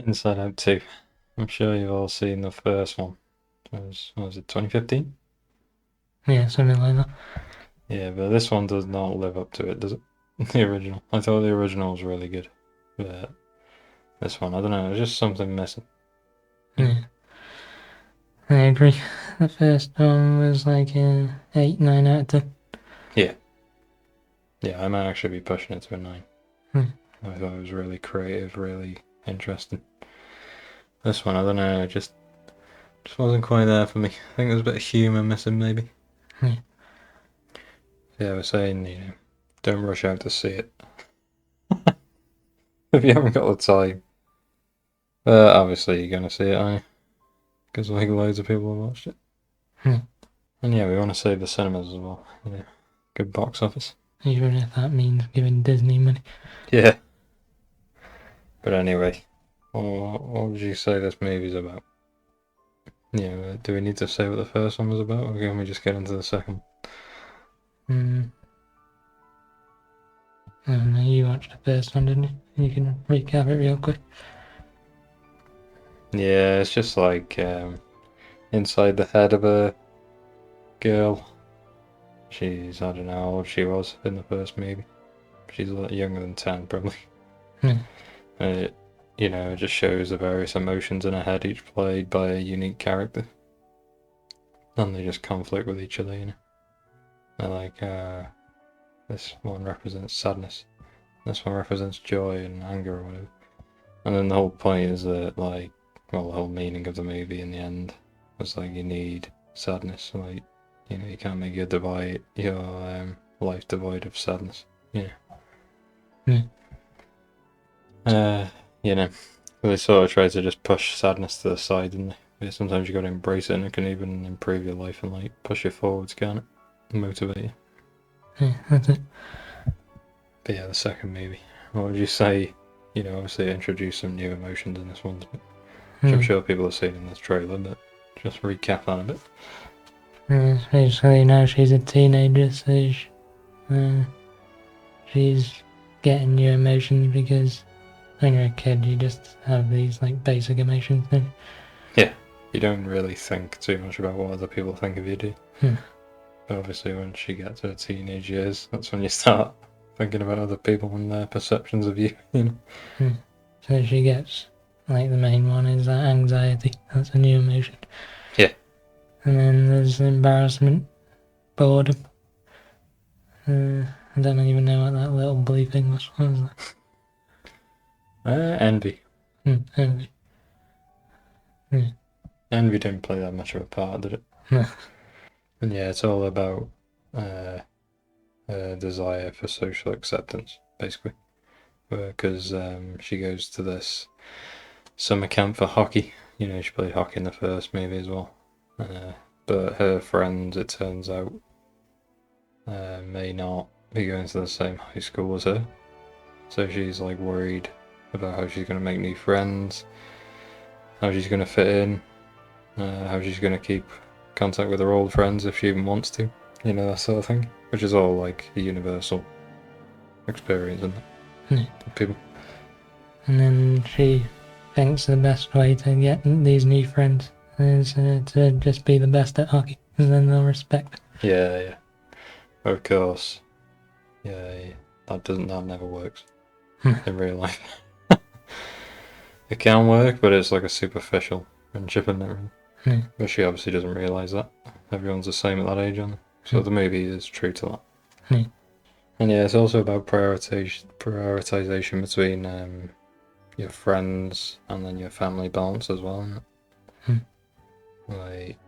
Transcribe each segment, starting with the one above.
Inside Out 2. I'm sure you've all seen the first one. What was it, 2015? Yeah, something like that. Yeah, but this one does not live up to it, does it? The original. I thought the original was really good. But this one, I don't know, there's just something missing. You know? Yeah, I agree. The first one was like 8, 9 out of 10. Yeah. Yeah, I might actually be pushing it to a 9. Hmm. I thought it was really creative, really interesting. This one, I don't know, it just wasn't quite there for me. I think there's a bit of humour missing, maybe. Yeah. Yeah, I was saying, don't rush out to see it. If you haven't got the time. Obviously you're gonna see it, aren't you? Because like loads of people have watched it. Hmm. And yeah, we want to save the cinemas as well. Good box office. Even if that means giving Disney money. Yeah. But anyway, what would you say this movie's about? Yeah, do we need to say what the first one was about, or can we just get into the second? Hmm. I don't know, you watched the first one, didn't you? You can recap it real quick. Yeah, it's just like inside the head of a girl. I don't know how old she was in the first movie. She's a lot younger than 10, probably. Yeah. And it just shows the various emotions in her head, each played by a unique character. And they just conflict with each other. They're like, this one represents sadness, this one represents joy and anger or whatever. And then the whole point is that, like, well, the whole meaning of the movie in the end was like you need sadness, like, you can't make your life devoid of sadness. Yeah. Uh, you know, they sort of try to just push sadness to the side, and sometimes you got to embrace it, and it can even improve your life and like push you forwards, can't it? Motivate you. Yeah, that's it. But yeah, the second movie. What would you say? Obviously introduce some new emotions in this one, which I'm Yeah. sure people have seen in this trailer, but just recap that a bit. Yeah, basically now she's a teenager, so she's getting your emotions because when you're a kid, you just have these like basic emotions. Don't Yeah, you don't really think too much about what other people think of you, do you? you? But obviously, when she gets to her teenage years, that's when you start thinking about other people and their perceptions of you. Hmm. So she gets like the main one is that anxiety. That's a new emotion. Yeah. And then there's embarrassment, boredom. I don't even know what that little blue thing was. What was that? Envy. Envy. Yeah. Envy didn't play that much of a part, did it? No. And yeah, it's all about uh, a desire for social acceptance, basically. Because she goes to this summer camp for hockey. She played hockey in the first movie as well. But her friends, it turns out, may not be going to the same high school as her. So she's like worried about how she's going to make new friends, how she's going to fit in, how she's going to keep contact with her old friends if she even wants to. That sort of thing. Which is all like a universal experience, isn't it? Yeah. For people. And then she thinks the best way to get these new friends is to just be the best at hockey, and then they'll respect. Yeah, yeah. Of course. Yeah, yeah. That never works in real life. It can work, but it's like a superficial friendship, isn't it? Really? Yeah. But she obviously doesn't realise that. Everyone's the same at that age, aren't they? So Yeah. the movie is true to that. Yeah. And yeah, it's also about prioritization between your friends and then your family balance as well. Isn't it? Yeah. Like,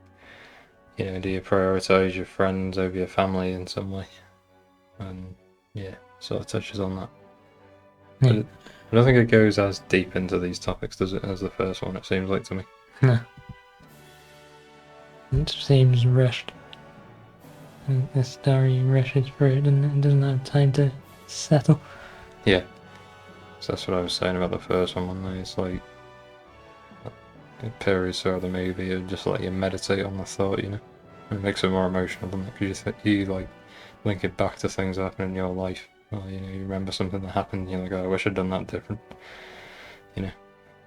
do you prioritize your friends over your family in some way? And yeah, sort of touches on that. Yeah. But I don't think it goes as deep into these topics, does it, as the first one? It seems like to me. No, it seems rushed. And the story rushes through it and it doesn't have time to settle. Yeah, so that's what I was saying about the first one. It's like it periods throughout the movie and just let you meditate on the thought. It makes it more emotional, doesn't it? Because you like link it back to things that happen in your life. Or, you remember something that happened. You're like, oh, I wish I'd done that different. You know.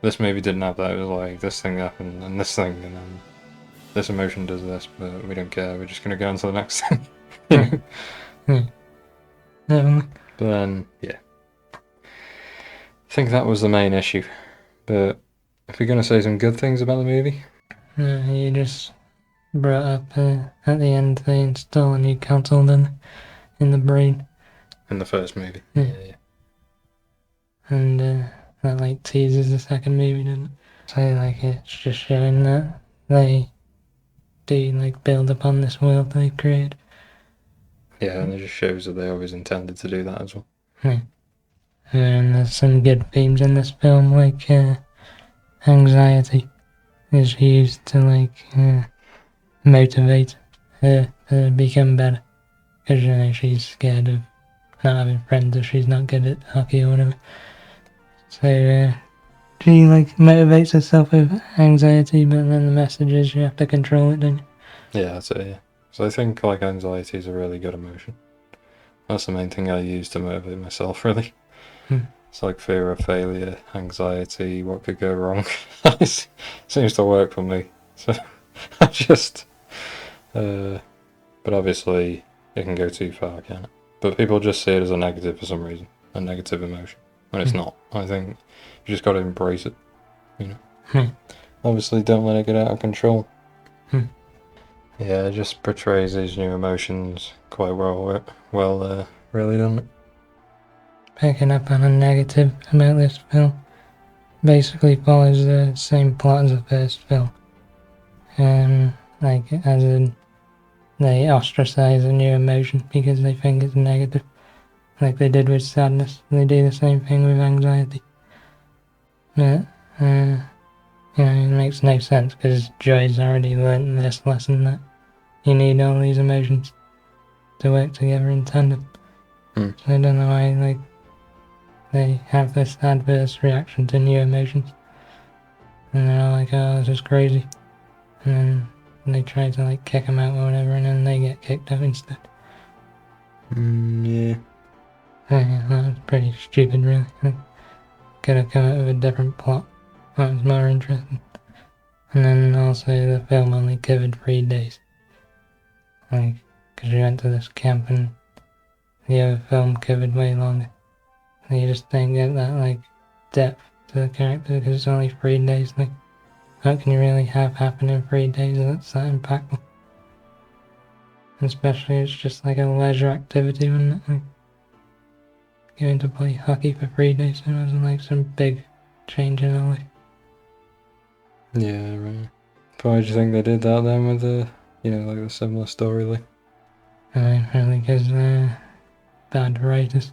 This movie didn't have that. It was like this thing happened and this thing, and then this emotion does this, but we don't care. We're just gonna go on to the next thing. You know? Yeah. Definitely. But then, yeah, I think that was the main issue. But if we're gonna say some good things about the movie, You just brought up at the end they install a new console then in the brain. in the first movie, Yeah. And that like teases the second movie, doesn't it? So like it's just showing that they do like build upon this world they created. Yeah, and it just shows that they always intended to do that as well. And there's some good themes in this film, like anxiety is used to like motivate her to become better. Because, you know, she's scared of not having friends if she's not good at hockey or whatever. So she like motivates herself with anxiety, but then the message is you have to control it, don't you? Yeah, that's it. Yeah. So I think like anxiety is a really good emotion. That's the main thing I use to motivate myself, really. It's like fear of failure, anxiety, what could go wrong. It seems to work for me. So I just, but obviously it can go too far, can it? But people just see it as a negative for some reason, a negative emotion, when it's not. I think you just got to embrace it, you know. Obviously, don't let it get out of control. Yeah, it just portrays these new emotions quite well, really, doesn't it? Picking up on a negative about this film, basically follows the same plot as the first film. Like, as in, they ostracize a new emotion because they think it's negative. Like they did with sadness, they do the same thing with anxiety. But, you know, it makes no sense because Joy's already learned this lesson that you need all these emotions to work together in tandem. So I don't know why, like, they have this adverse reaction to new emotions. And they're all like, oh, this is crazy. And then they try to, like, kick them out or whatever, and then they get kicked out instead. Yeah. Yeah, that was pretty stupid, really. Could have come up with a different plot. That was more interesting. And then also the film only covered 3 days. Like, because we went to this camp and the other film covered way longer. And you just don't get that, like, depth to the character because it's only 3 days. Like, what can you really have happen in 3 days that's that impactful? And especially it's just like a leisure activity, wouldn't it? Like, going to play hockey for 3 days, it wasn't like some big change in our life. Yeah, right. But why do you think they did that then with the, like the similar storyline? I mean, probably because they're bad writers.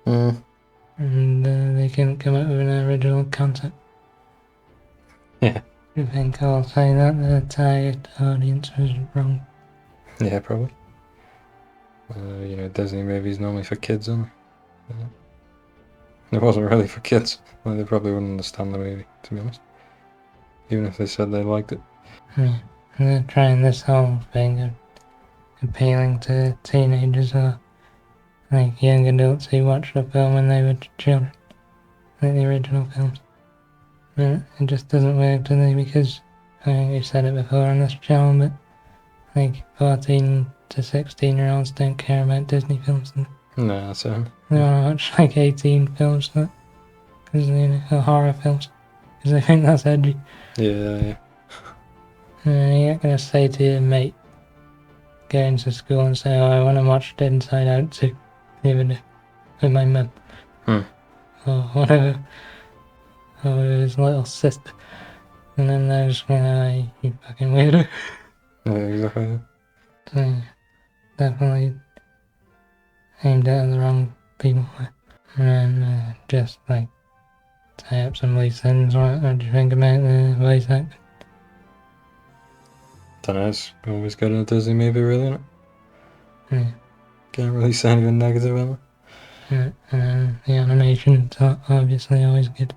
And they couldn't come up with an original concept. Yeah. I think I'll say that the target audience was wrong. Yeah, probably. Disney movies normally for kids, aren't they? It wasn't really for kids. Like, they probably wouldn't understand the movie, to be honest. Even if they said they liked it. Yeah. And they're trying this whole thing of appealing to teenagers or like young adults who watched the film when they were children, like the original films. But it just doesn't work to me because I think we've said it before on this channel, but like 14 to 16-year-olds don't care about Disney films. And No, that's it. they want to watch like 18 films that, because or horror films, because they think that's edgy. Yeah. You're not gonna say to your mate, go into school and say, oh, I want to watch Inside Out 2, even if with my mum. Or whatever. Or with his little sister. And then they're just like, you fucking weirdo. Yeah, exactly. So, definitely aimed at the wrong people. And then just like tie up some loose ends. What do you think about the voice acting? Don't know, it's always good in a Disney movie, really, isn't it? Yeah. Can't really say anything negative about it. Yeah. And then the animation's obviously always good.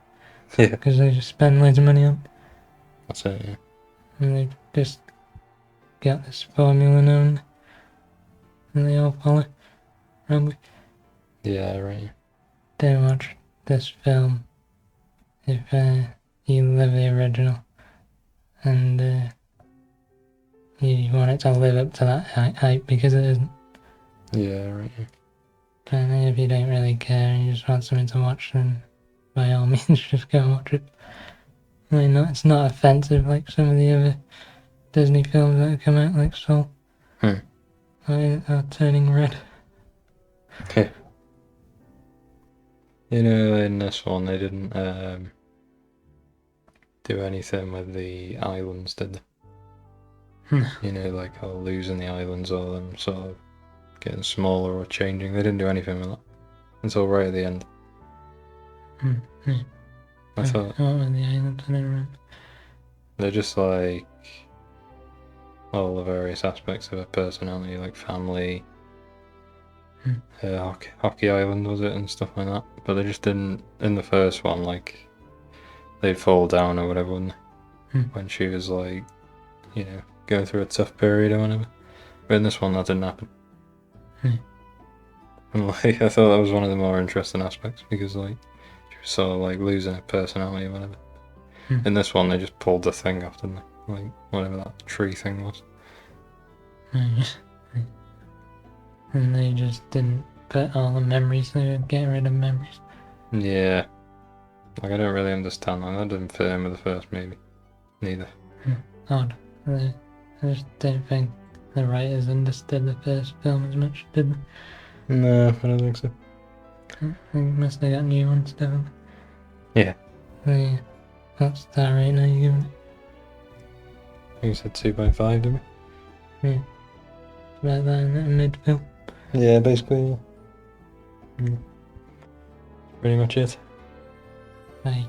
Yeah. Because they just spend loads of money on it. That's it, yeah. And they've just got this formula known. And they all follow. Probably. Yeah, right. Don't watch this film if you love the original, and you want it to live up to that hype because it isn't. Yeah, right. Yeah. And if you don't really care and you just want something to watch, then by all means just go and watch it. I mean, it's not offensive like some of the other Disney films that have come out, like Soul. Hmm. I mean, Turning Red. You know, in this one they didn't do anything with the islands, did they? You know, like losing the islands or them sort of getting smaller or changing. They didn't do anything with that until right at the end. I thought What were the islands? I don't remember. they're just like all the various aspects of her personality, like family, hockey island was it, and stuff like that. But they just didn't in the first one. Like they'd fall down or whatever, wouldn't they? When she was like, you know, going through a tough period or whatever. But in this one, that didn't happen. And like, I thought that was one of the more interesting aspects because like she was sort of like losing her personality or whatever. In this one, they just pulled the thing off, didn't they? Like whatever that tree thing was. And they just didn't put all the memories. They would get rid of memories. Yeah. Like I don't really understand that. That didn't fit in with the first movie. Neither. Odd. I just don't think the writers understood the first film as much, did they? No, I don't think so. They must have got new ones, definitely. Yeah. What star rating are you giving it? I think you said 2.5, didn't we? Yeah. About that in the mid-film. Yeah, basically. Yeah. Pretty much it. Bye.